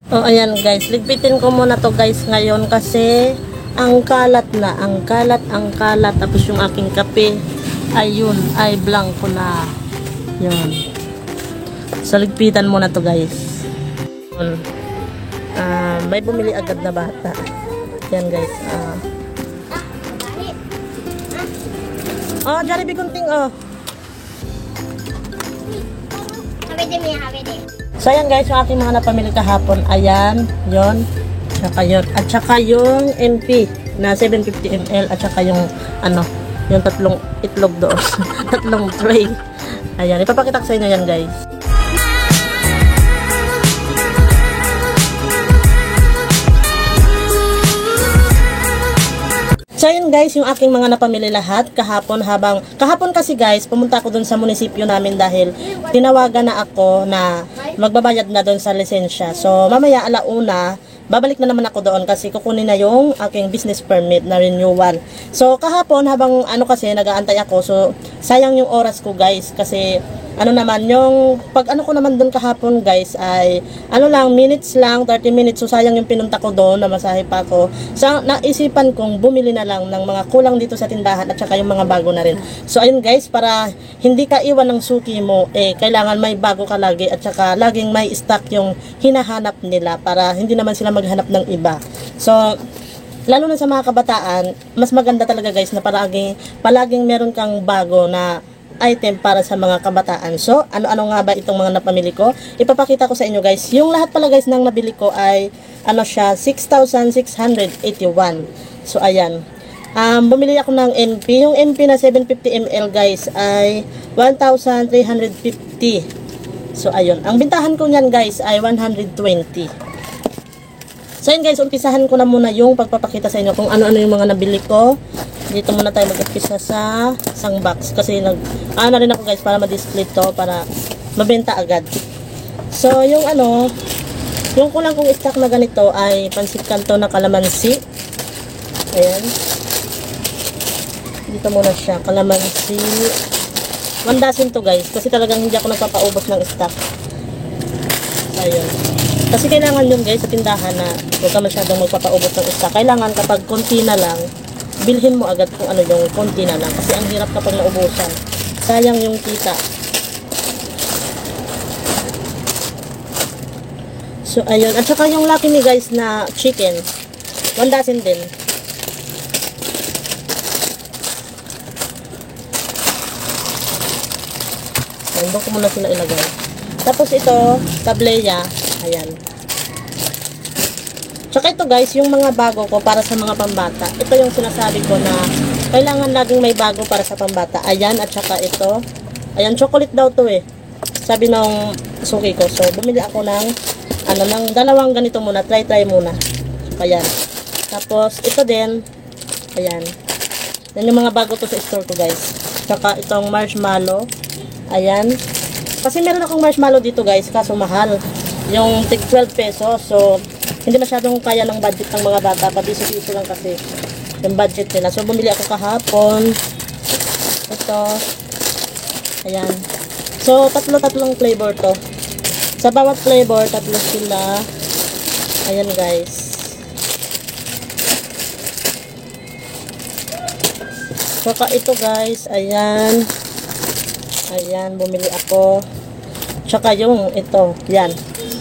Oh, ayan guys, ligpitin ko muna to guys ngayon kasi ang kalat na, ang kalat, tapos yung aking kape, ayun, ay blanco na. Yun. So, ligpitan muna to guys. May bumili agad na bata. Yan guys. Oh, Jollibee kunting oh. So, ayan guys, yung aking mga napamili kahapon, ayan, yon, tsaka yun, at tsaka yung MP na 750 ml, at tsaka yung, ano, yung tatlong itlog doon, tatlong tray. Ayan, ipapakita ko sa inyo yan guys. So yun guys, yung aking mga napamili lahat kahapon kasi guys, pumunta ako dun sa munisipyo namin dahil tinawagan na ako na magbabayad na dun sa lisensya. So mamaya alauna, babalik na naman ako doon kasi kukunin na yung aking business permit na renewal. So kahapon habang kasi nag-aantay ako, so sayang yung oras ko guys kasi ano naman, yung pag ko naman doon kahapon guys ay minutes lang, 30 minutes. So sayang yung pinunta ko doon, namasahe pa ako. So naisipan kong bumili na lang ng mga kulang dito sa tindahan at saka yung mga bago na rin. So ayun guys, para hindi ka iwan ng suki mo, kailangan may bago ka lagi at saka laging may stock yung hinahanap nila para hindi naman sila maghanap ng iba. So lalo na sa mga kabataan, mas maganda talaga guys na palaging meron kang bago na item para sa mga kabataan. So, ano nga ba itong mga napamili ko? Ipapakita ko sa inyo guys. Yung lahat pala guys ng nabili ko ay siya 6,681. So, ayan. Bumili ako ng NP. Yung NP na 750 ml guys ay 1,350. So, ayun. Ang bintahan ko niyan guys ay 120. So, yun guys, umpisahan ko na muna yung pagpapakita sa inyo kung ano-ano yung mga nabili ko. Dito muna tayo mag-umpisa sa isang box kasi na rin ako guys para ma-display to para mabenta agad. So yung yung kulang kong stock na ganito ay pansit kanto na kalamansi. Ayan. Dito muna siya, kalamansi. 1 dozen to guys kasi talagang hindi ako nagpapaubos ng stock. Ayun. Kasi kailangan yun guys sa tindahan na huwag ka masyadong magpapaubos ng stock. Kailangan kapag konti na lang, bilhin mo agad kung ano yung konti na lang kasi ang hirap kapag naubusan, sayang yung kita. So ayun, at saka yung Lucky Me guys na chicken 1 dozen din. Doon ko muna sila ilagay. Tapos ito tableya, ayan. Tsaka ito guys, yung mga bago ko para sa mga pambata. Ito yung sinasabi ko na kailangan laging may bago para sa pambata. Ayan, at saka ito. Ayan, chocolate daw to sabi ng suki ko. So, bumili ako ng dalawang ganito muna. Try muna. Ayan. Tapos, ito din. Ayan. Yan yung mga bago to sa store ko guys. Tsaka itong marshmallow. Ayan. Kasi meron akong marshmallow dito guys, kaso mahal. Yung tig 12 pesos. So, hindi masyadong kaya ng budget ng mga bata. Pabiso-piso lang kasi yung budget nila. So, bumili ako kahapon. Ito. Ayan. So, tatlong flavor to. Sa bawat flavor, tatlo sila. Ayan, guys. Saka ito, guys. Ayan. Ayan, bumili ako. Tsaka yung ito. Yan.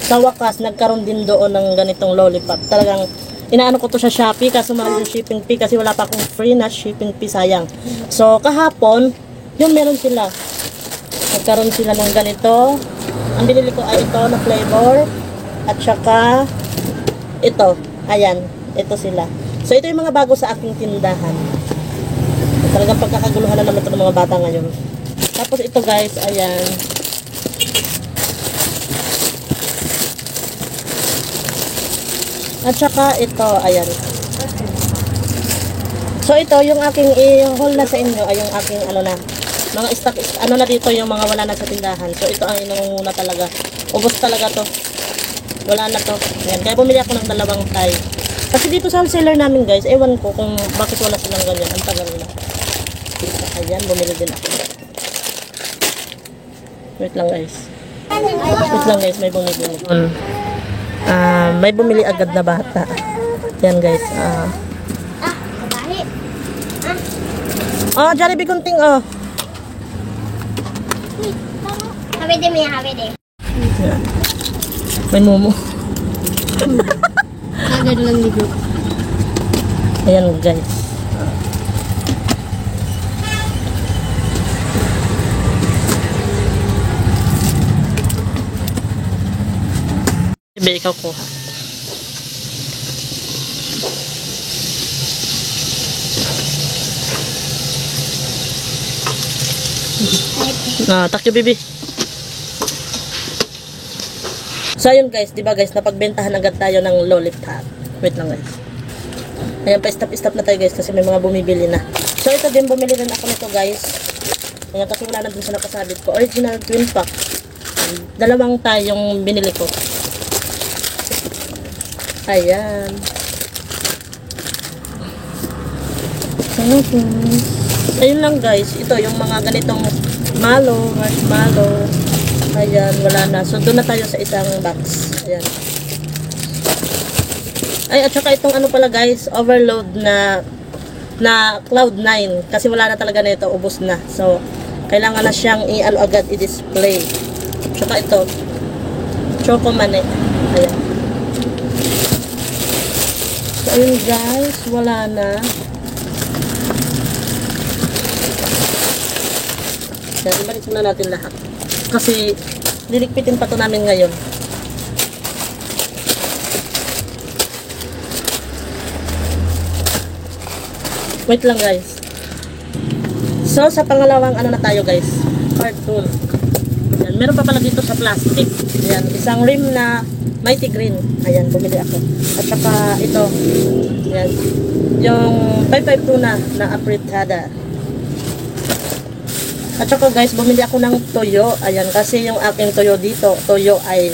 Sa wakas, nagkaroon din doon ng ganitong lollipop. Talagang, inaano ko to sa Shopee kaso mahal yung shipping fee kasi wala pa akong free na shipping fee, sayang. So, kahapon, yung meron sila. Nagkaroon sila ng ganito. Ang binili ko ay ito na flavor. At saka, ito. Ayan, ito sila. So, ito yung mga bago sa aking tindahan. Talagang pagkakaguluhan na naman ito ng mga bata ngayon. Tapos ito guys, ayan. At saka ito, ayan. So ito, yung aking i-haul na sa inyo ay yung aking mga stock, na dito yung mga wala na sa tindahan. So ito ang inunguna talaga. Ubos talaga to. Wala na to. Ayan. Kaya bumili ako ng 2 tie. Kasi dito sa wholesaler namin guys, ewan ko kung bakit wala silang ganyan. Ang tagal na. Ayan, bumili din ako. Wait lang guys. Wait lang guys, may bumili. may bumili agad na bata. Yan guys. Babae. Jollibee kunting Habede mo yan, habede. Yan. May momo. Agad lang dito. Ayan guys. Ibe, ikaw kuha. Takyo bibi. So ayun guys, di ba guys, napagbentahan agad tayo ng lollipop. Wait lang guys. Ayan, pa-stop na tayo guys kasi may mga bumibili na. So ito din, bumili din ako nito guys. Ayan, kasi wala na dun sa nakasabit ko. Original twin pack. Dalawang tayong binili ko. Ayan. Ayun lang guys, ito yung mga ganitong marshmallow. Ayan, wala na. So doon na tayo sa isang box. Ayan. Ay, at saka itong ano pala guys, overload na Cloud9 kasi wala na talaga na ito, ubos na. So kailangan na siyang i-ano agad i-display. Tsaka ito Chocoman eh. Ayan. So ayun guys, wala na. Yan, ibalik muna natin lahat. Kasi lilikpitin pa to namin ngayon. Wait lang guys. So sa pangalawang ano na tayo guys, cartoon. Yan, meron pa pala dito sa plastic. Yan, isang rim na Mighty Green. Ayan, bumili ako. At saka ito. Yan. Yung 552 na apritada. At saka guys, bumili ako ng toyo. Ayan, kasi yung aking toyo dito, toyo ay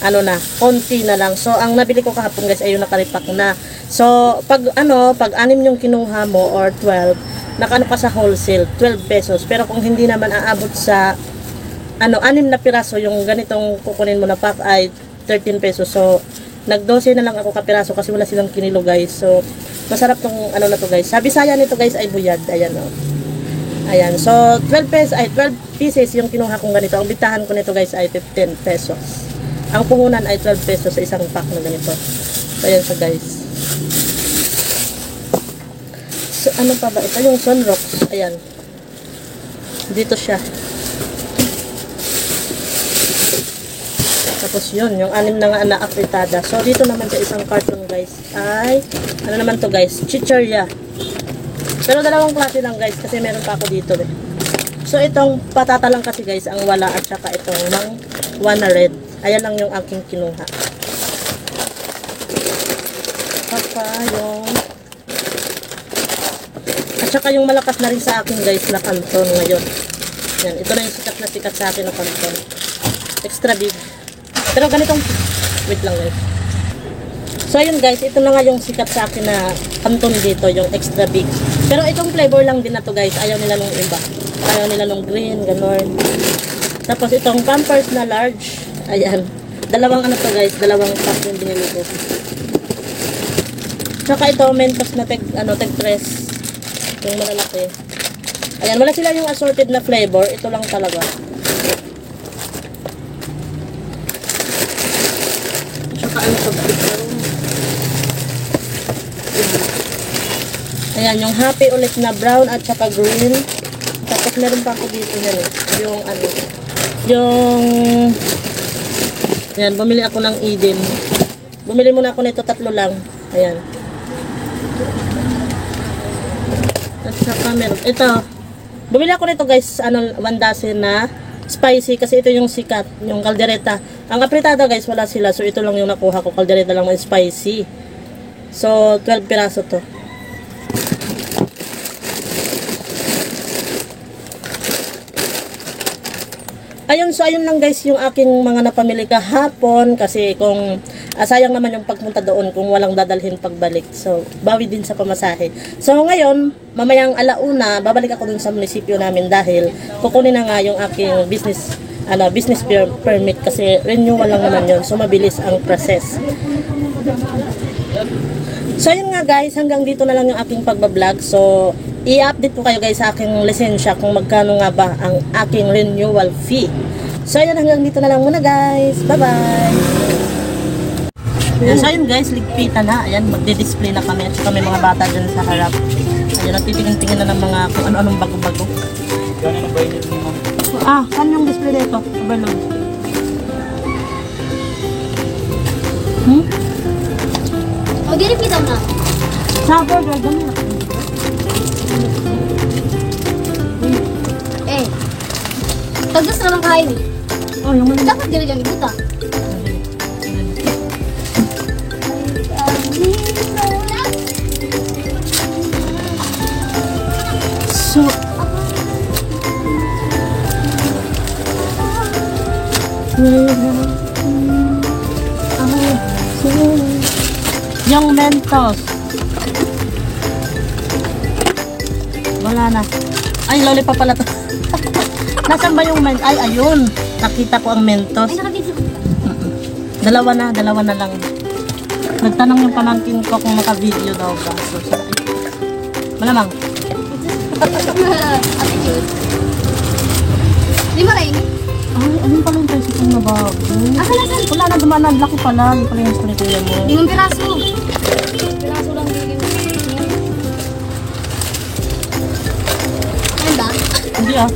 ano na, konti na lang. So ang nabili ko kahapon guys ay yung nakaripak na. So pag 6 yung kinuha mo or 12, nakano pa sa wholesale, 12 pesos. Pero kung hindi naman aabot sa 6 na piraso yung ganitong kukunin mo na pack ay 13 pesos. So nag-12 na lang ako kapiraso kasi wala silang kinilo guys. So masarap tong ano na to guys. Sa Bisaya nito guys ay buyad. Ayan o. Ayan. So 12 pieces yung kinuha kong ganito. Ang bitahan ko nito guys ay 15 pesos. Ang puhunan ay 12 pesos sa isang pack na ganito. So ayan siya guys. So ano pa ba? Ito yung Sunrocks. Ayan. Dito siya. Tapos yun, yung 6 na nga na apritada. So dito naman sa isang carton guys ay ano naman to guys? Chichirya. Pero dalawang klase lang guys kasi meron pa ako dito eh. So itong patata lang kasi guys ang wala at saka itong one na red. Ayan lang yung aking kinuha. Saka yung at saka yung malakas na rin sa akin guys na Canton ngayon. Yan, ito na yung sikat sa akin na Canton. Extra big. Pero ganitong wait lang guys. So ayun guys, ito na nga yung sikat sa akin na Canton dito, yung extra big. Pero itong flavor lang din na to guys, ayaw nila nung iba. Ayaw nila nung green, ganon. Tapos itong Pampers na large, ayan. Dalawang ano to guys, dalawang pack yung binili ko. Tsaka ito, Mentos na tag 3. Yung malalaki. Ayan, wala sila yung assorted na flavor, ito lang talaga. Tsaka ano to guys, ayan, yung happy ulit na brown at saka green. Tapos meron pa ako dito yan eh. Ayan, bumili ako ng Eden. Bumili muna ako nito 3 lang. Ayan. At saka meron. Ito. Bumili ako nito guys, 1 dozen na spicy kasi ito yung sikat, yung kaldereta. Ang apritada guys, wala sila. So ito lang yung nakuha ko, kaldereta lang na spicy. So 12 piraso to. Ayun, so ayun lang guys yung aking mga napamili kahapon kasi kung sayang naman yung pagpunta doon kung walang dadalhin pagbalik. So, bawi din sa pamasahe. So, ngayon, mamayang 1:00, babalik ako dun sa munisipyo namin dahil kukunin na nga yung aking business business permit kasi renewal lang naman yun. So, mabilis ang process. So, yun nga guys, hanggang dito na lang yung aking pagbablog. So, i-update ko kayo guys sa aking lisensya kung magkano nga ba ang aking renewal fee. So, yun, hanggang dito na lang muna guys. Bye-bye! Ayan, so yun guys, ligpitan na. Ayan, magdi-display na kami at saka may mga bata dyan sa harap. Ayan, nagtitingin-tingin na ng mga kung ano-anong bago-bago. Saan yung display dito? Overload. Oh, ganit kita na. Sa burger, ganun na. Eh. Tagas na lang kain. Oh, yung mga Dapat dili dyan ibuta. So, yung Mentos. Wala na. Ay, lollipop pala to. Nasaan ba yung Mentos? Ay, ayun. Nakita ko ang Mentos. Ay, nakabidyo. Dalawa na lang. Nagtanong yung pamangkin ko kung naka-video daw ba. So, malamang. Attitude. Di ba rin? Ay, ano pala yung tricycle na bago? Saan? Wala na dumanan. Laki pala. Yung pala yung story kuya mo. Limang piraso. Piraso lang din. Ayan ba? Hindi ah.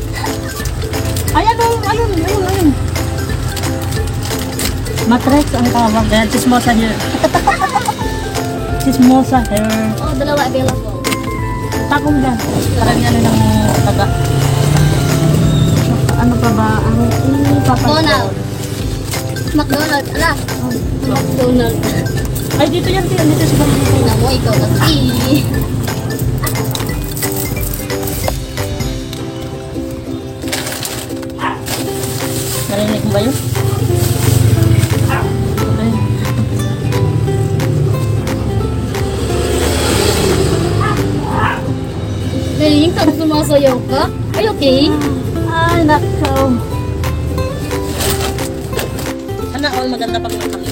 Ay, ayun. Matrix ang tawag. Dahil chismosa hair. Chismosa hair. Oh, dalawa available. Takong dyan. Parang yan ng taga. Ano pa ba? Ang McDonald. McDonald. Ala. McDonald. Ay, dito yan. Dito sa barangay. Tingnan mo ikaw kasi. Narinig mo ba yun? Ay. Galing ka, sumasayaw ka? Are you okay? Ay, nakaw. Sana all maganda pag nakakita.